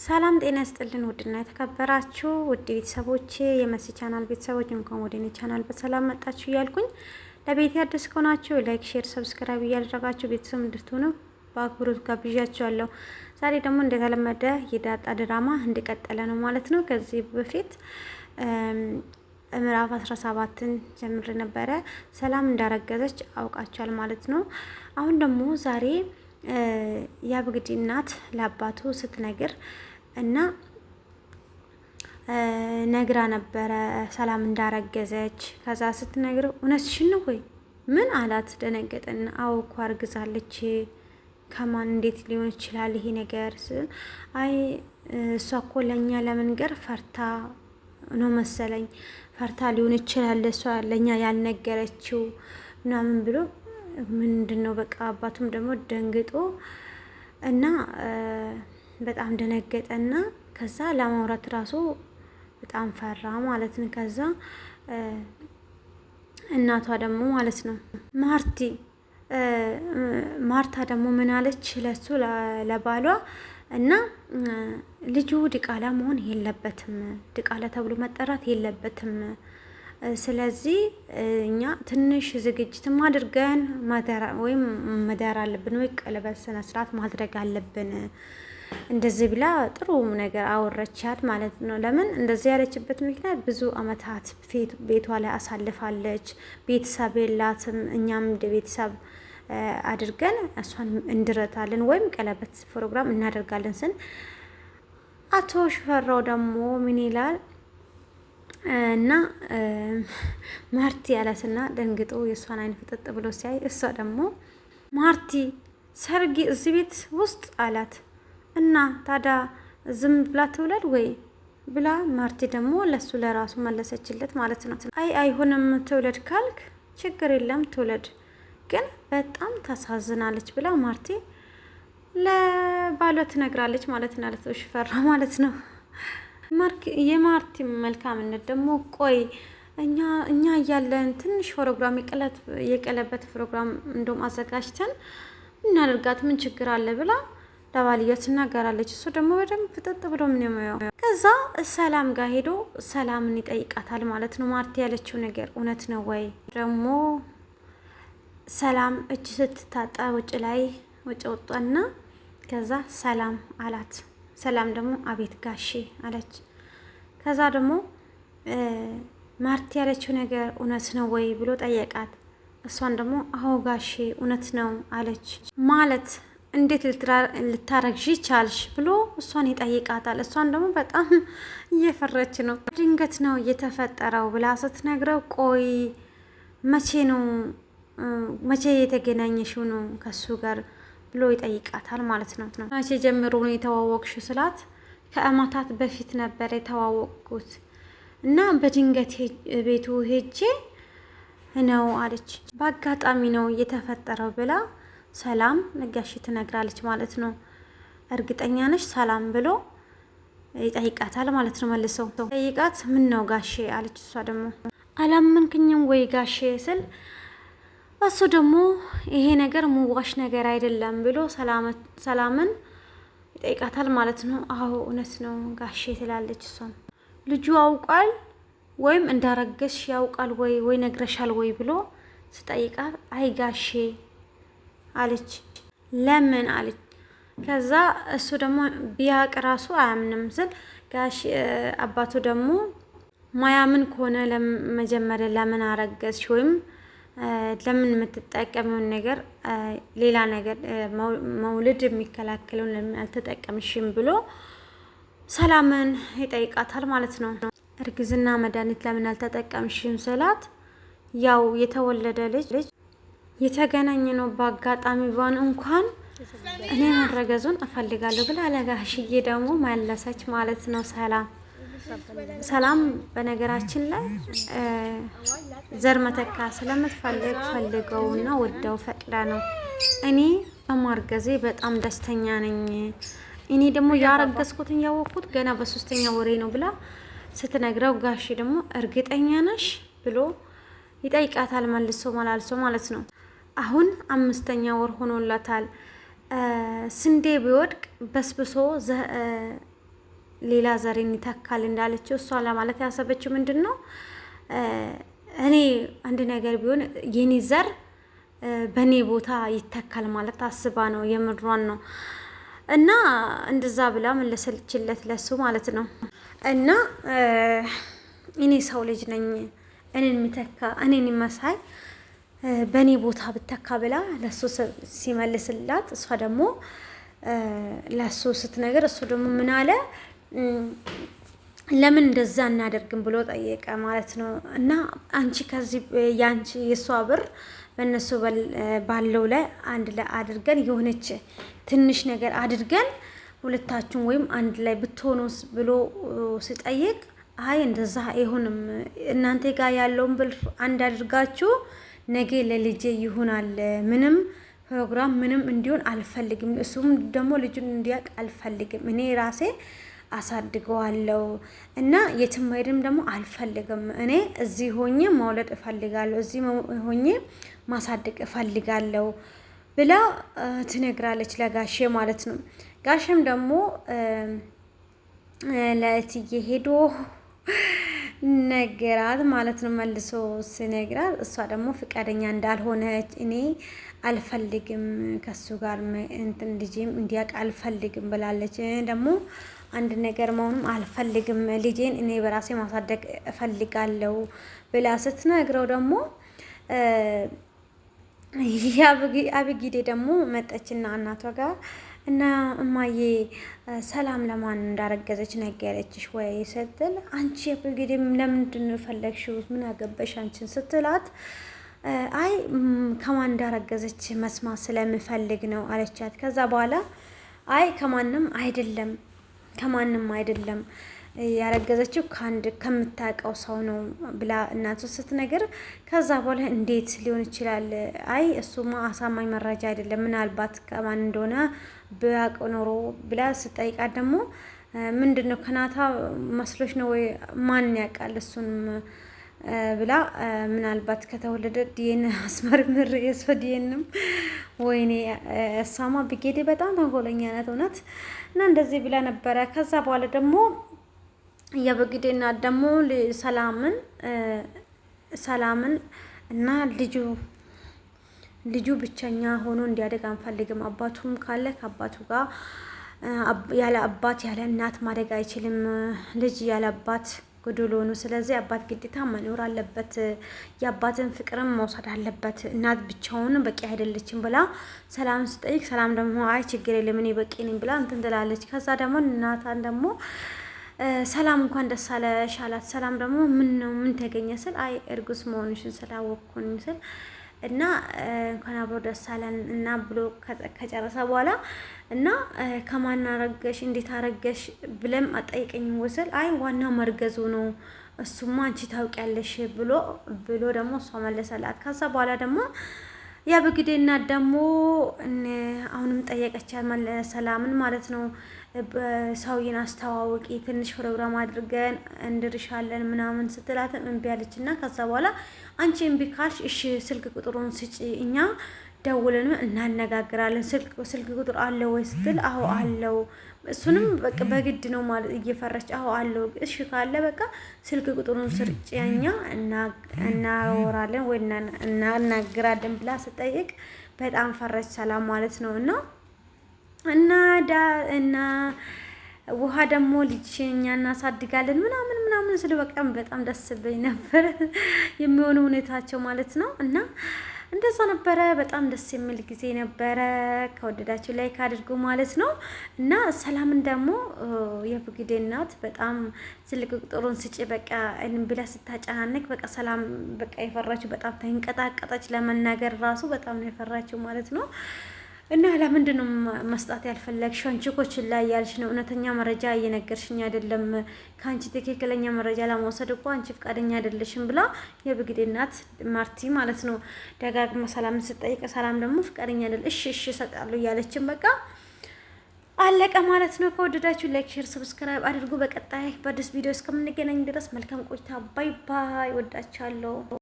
ሰላም ጤና ይስጥልን ውድና የተከበራችሁ ውድ ቤተሰቦቼ የመሲ ቻናል ቤተሰቦች እንኳን ወደ እኔ ቻናል በሰላም መጣችሁ እያልኩኝ ለቤት አዲስ ከሆናችሁ ላይክ፣ ሼር፣ ሰብስክራይብ እያደረጋችሁ ቤተሰብ እንድትሆኑ በአክብሮት ጋብዣችኋለሁ። ዛሬ ደግሞ እንደተለመደ የዳጣ ድራማ እንደቀጠለ ነው ማለት ነው። ከዚህ በፊት ምዕራፍ 17ን ጀምር ነበረ። ሰላም እንዳረገዘች አውቃችኋል ማለት ነው። አሁን ደግሞ ዛሬ የአብግዲ እናት ለአባቱ ስትነግር እና ነግራ ነበረ ሰላም እንዳረገዘች። ከዛ ስትነግረው እውነትሽን ነው ወይ ምን አላት። ደነገጠና አዎ እኮ አርግዛለች። ከማን እንዴት ሊሆን ይችላል ይሄ ነገር? አይ እሷ እኮ ለኛ ለመንገር ፈርታ ነው መሰለኝ፣ ፈርታ ሊሆን ይችላል እሷ ለኛ ያልነገረችው ምናምን ብሎ ምንድነው በቃ አባቱም ደግሞ ደንግጦ እና በጣም ደነገጠና ከዛ ለማውራት ራሱ በጣም ፈራ ማለት ነው። ከዛ እናቷ ደግሞ ማለት ነው ማርታ ደግሞ ምን አለች ለሱ ለባሏ እና ልጁ ድቃላ መሆን የለበትም፣ ድቃላ ተብሎ መጠራት የለበትም። ስለዚህ እኛ ትንሽ ዝግጅትም አድርገን መዳር አለብን ወይ ቀለበት ስነ ስርዓት ማድረግ አለብን። እንደዚህ ብላ ጥሩ ነገር አወረቻት ማለት ነው። ለምን እንደዚህ ያለችበት ምክንያት ብዙ አመታት ቤቷ ላይ አሳልፋለች። ቤተሰብ የላትም። እኛም እንደ ቤተሰብ አድርገን እሷን እንድረታለን ወይም ቀለበት ፕሮግራም እናደርጋለን ስን አቶ ሽፈራው ደግሞ ምን ይላል እና ማርቲ ያለስና ደንግጦ የእሷን አይን ፍጥጥ ብሎ ሲያይ እሷ ደግሞ ማርቲ ሰርጊ እዚህ ቤት ውስጥ አላት እና ታዲያ ዝም ብላ ትውለድ ወይ ብላ ማርቲ ደግሞ ለሱ ለራሱ መለሰችለት ማለት ነው። አይሆንም ትውለድ ካልክ ችግር የለም ትውለድ፣ ግን በጣም ታሳዝናለች ብላ ማርቲ ለባሏ ትነግራለች ማለት ነው። ለቶ ሽፈራ ማለት ነው። የማርቲ መልካምነት ደግሞ ቆይ እኛ እያለን ትንሽ ፕሮግራም የቀለበት ፕሮግራም እንደውም አዘጋጅተን እናደርጋት ምን ችግር አለ ብላ ለባልየው ትናገራለች። እሱ ደግሞ በደንብ ፍጥጥ ብሎ ምን የሚያየው ከዛ ሰላም ጋር ሄዶ ሰላምን ይጠይቃታል ማለት ነው። ማርቲ ያለችው ነገር እውነት ነው ወይ? ደግሞ ሰላም እጅ ስትታጣ ውጭ ወጣና ከዛ ሰላም አላት። ሰላም ደግሞ አቤት ጋሼ አለች። ከዛ ደግሞ ማርቲ ያለችው ነገር እውነት ነው ወይ ብሎ ጠየቃት። እሷን ደግሞ አዎ ጋሼ እውነት ነው አለች። ማለት እንዴት ልታረግዢ ቻልሽ ብሎ እሷን ይጠይቃታል። እሷን ደግሞ በጣም እየፈረች ነው። ድንገት ነው እየተፈጠረው ብላ ስትነግረው ቆይ መቼ የተገናኘሽው ነው ከሱ ጋር ብሎ ይጠይቃታል ማለት ነው። መቼ ጀምሮ ነው የተዋወቅሽው ስላት ከአመታት በፊት ነበር የተዋወቅኩት እና በድንገት ቤቱ ሄጄ ነው አለች። በአጋጣሚ ነው የተፈጠረው ብላ ሰላም ለጋሼ ትነግራለች ማለት ነው። እርግጠኛ ነሽ ሰላም ብሎ ይጠይቃታል ማለት ነው። መልሰው ጠይቃት ምን ነው ጋሼ አለች። እሷ ደግሞ አላመንክኝም ወይ ጋሼ ስል እሱ ደግሞ ይሄ ነገር ሙዋሽ ነገር አይደለም ብሎ ሰላምን ይጠይቃታል ማለት ነው። አዎ እውነት ነው ጋሼ ትላለች። እሷም ልጁ አውቃል ወይም እንዳረገሽ ያውቃል ወይ ነግረሻል ወይ ብሎ ስጠይቃት አይ ጋሼ አለች። ለምን አለች። ከዛ እሱ ደግሞ ቢያቅ ራሱ አያምንም ስል ጋሼ አባቱ ደግሞ ማያምን ከሆነ ለመጀመሪያ ለምን አረገዝሽ ወይም ለምን የምትጠቀሚውን ነገር ሌላ ነገር መውለድ የሚከላከለውን ለምን አልተጠቀምሽም ብሎ ሰላምን ይጠይቃታል ማለት ነው። እርግዝና መድኃኒት ለምን አልተጠቀምሽም ስላት ያው የተወለደ ልጅ የተገናኘ ነው በአጋጣሚ ቢሆን እንኳን እኔ መረገዙን እፈልጋለሁ ብላ ለጋሽዬ ደግሞ መለሰች ማለት ነው። ሰላም በነገራችን ላይ ዘር መተካ ስለምትፈልግ ፈልገውና ወደው ፈቅዳ ነው። እኔ በማርገዜ በጣም ደስተኛ ነኝ። እኔ ደግሞ ያረገዝኩትን ያወቅኩት ገና በ3ኛ ወሬ ነው ብላ ስትነግረው ጋሼ ደግሞ እርግጠኛ ነሽ ብሎ ይጠይቃታል መልሶ መላልሶ ማለት ነው። አሁን 5ኛ ወር ሆኖላታል። ስንዴ ቢወድቅ በስብሶ ሌላ ዘሬን ይተካል እንዳለችው እሷ ለማለት ያሰበችው ምንድነው እኔ አንድ ነገር ቢሆን የኔ ዘር በኔ ቦታ ይተካል ማለት አስባ ነው፣ የምድሯን ነው። እና እንደዛ ብላ መለሰችለት ለሱ ማለት ነው። እና እኔ ሰው ልጅ ነኝ፣ እኔን የሚተካ እኔን መሳይ በኔ ቦታ ብተካ ብላ ለሱ ሲመልስላት፣ እሷ ደግሞ ለሱ ስትነግር እሱ ደግሞ ምን አለ ለምን እንደዛ እናደርግም ብሎ ጠየቀ ማለት ነው። እና አንቺ ከዚህ ያንቺ የሷ ብር በእነሱ ባለው ላይ አንድ ላይ አድርገን የሆነች ትንሽ ነገር አድርገን ሁለታችሁን ወይም አንድ ላይ ብትሆኑስ ብሎ ሲጠይቅ፣ አይ እንደዛ አይሆንም፣ እናንተ ጋር ያለውን ብር አንድ አድርጋችሁ ነገ ለልጄ ይሆናል፣ ምንም ፕሮግራም ምንም እንዲሆን አልፈልግም፣ እሱም ደግሞ ልጁን እንዲያውቅ አልፈልግም፣ እኔ ራሴ አሳድገዋለሁ እና የትም ሄድም ደግሞ አልፈልግም፣ እኔ እዚህ ሆኜ መውለድ እፈልጋለሁ፣ እዚህ ሆኜ ማሳደግ እፈልጋለሁ ብላ ትነግራለች ለጋሼ ማለት ነው። ጋሼም ደግሞ ለእትዬ ሄዶ ነገራት ማለት ነው። መልሶ ሲነግራት እሷ ደግሞ ፍቃደኛ እንዳልሆነች እኔ አልፈልግም ከሱ ጋር እንትን ልጄም እንዲያውቅ አልፈልግም ብላለች። ደግሞ አንድ ነገር መሆኑም አልፈልግም፣ ልጄን እኔ በራሴ ማሳደግ እፈልጋለሁ ብላ ስትነግረው ደግሞ አብጊዴ ደግሞ መጠችና እናቷ ጋር እና እማዬ ሰላም ለማን እንዳረገዘች ነገረችሽ ወይ ስትል፣ አንቺ አብጊዴ ለምንድን ነው ፈለግሽው? ምን አገባሽ አንቺን ስትላት፣ አይ ከማን እንዳረገዘች መስማት ስለምፈልግ ነው አለቻት። ከዛ በኋላ አይ ከማንም አይደለም ያረገዘችው ከአንድ ከምታውቀው ሰው ነው ብላ እናቱ ስትነግር፣ ከዛ በኋላ እንዴት ሊሆን ይችላል? አይ እሱማ አሳማኝ መረጃ አይደለም፣ ምናልባት ከማን እንደሆነ ቢያውቅ ኖሮ ብላ ስጠይቃት ደግሞ ምንድን ነው ከናታ መስሎች ነው ወይ ማን ያውቃል እሱንም ብላ ምናልባት ከተወለደ ዲኤን አስመርምር የሷ ዲኤንም ወይኔ እሷማ ብጌዴ በጣም ተንኮለኛ ናት እውነት። እና እንደዚህ ብላ ነበረ። ከዛ በኋላ ደግሞ የበግዴና ደግሞ ሰላምን እና ልጁ ብቸኛ ሆኖ እንዲያደግ አንፈልግም። አባቱም ካለ ከአባቱ ጋር ያለ አባት ያለ እናት ማደግ አይችልም። ልጅ ያለ አባት ጎዶሎ ነው። ስለዚህ አባት ግዴታ መኖር አለበት። የአባትን ፍቅርም መውሰድ አለበት። እናት ብቻውን በቂ አይደለችም ብላ ሰላም ስጠይቅ፣ ሰላም ደግሞ አይ ችግር የለም እኔ በቂ ነኝ ብላ እንትን ትላለች። ከዛ ደግሞ እናታን ደግሞ ሰላም እንኳን ደስ አለሽ አላት። ሰላም ደግሞ ምን ተገኘ ስል፣ አይ እርጉዝ መሆንሽን ስላወቅኩኝ ስል እና እንኳን አብሮ ደስ አለን እና ብሎ ከጨረሰ በኋላ እና ከማን አረገሽ እንዴት አረገሽ ብለም አጠይቀኝም ወስል፣ አይ ዋና መርገዙ ነው እሱማ አንቺ ታውቂያለሽ ብሎ ደግሞ እሷ መለሰላት። ከዛ በኋላ ደግሞ ያበግዴ እናት ደግሞ አሁንም ጠየቀቻት ሰላምን ማለት ነው። ሰውዬን አስተዋውቂ ትንሽ ፕሮግራም አድርገን እንድርሻለን ምናምን ስትላት እምቢ አለች እና ከዛ በኋላ አንቺ እምቢ ካልሽ እሺ ስልክ ቁጥሩን ስጪ እኛ ደውለን እናነጋግራለን። ስልክ ቁጥር አለው ወይ ስትል፣ አዎ አለው። እሱንም በቃ በግድ ነው ማለት እየፈረች፣ አዎ አለው። እሺ ካለ በቃ ስልክ ቁጥሩን ስጪ እኛ እናወራለን ወይ እናናግራለን ብላ ስጠይቅ በጣም ፈረች ሰላም ማለት ነው። እና ውሃ ደግሞ ልጅኛ እናሳድጋለን ምናምን ስለ በቃም በጣም ደስ ብሎኝ ነበር የሚሆኑ ሁኔታቸው ማለት ነው። እና እንደዛ ነበረ። በጣም ደስ የሚል ጊዜ ነበረ። ከወደዳችሁ ላይክ አድርጉ ማለት ነው። እና ሰላምን ደግሞ የብግዴ እናት በጣም ስልክ ቁጥሩን ስጪ በቃ ብላ ስታጨናነቅ በቃ ሰላም በቃ የፈራችው በጣም ተንቀጣቀጠች። ለመናገር ራሱ በጣም ነው የፈራችው ማለት ነው። እና ለምንድን ነው መስጣት ያልፈለግሽው? አንቺ እኮ ችላ እያልሽ ነው። እውነተኛ መረጃ እየነገርሽኝ አይደለም። ከአንቺ ትክክለኛ መረጃ ለመውሰድ እኮ አንቺ ፈቃደኛ አይደለሽም ብላ የብግዴ እናት ማርቲ ማለት ነው ደጋግማ ሰላምን ስጠይቅ፣ ሰላም ደግሞ ፈቃደኛ አይደል እሺ እሰጣለሁ እያለችን በቃ አለቀ ማለት ነው። ከወደዳችሁ ላይክ፣ ሼር፣ ሰብስክራይብ አድርጉ። በቀጣይ በአዲስ ቪዲዮ እስከምንገናኝ ድረስ መልካም ቆይታ። ባይ ባይ። ወዳችኋለሁ።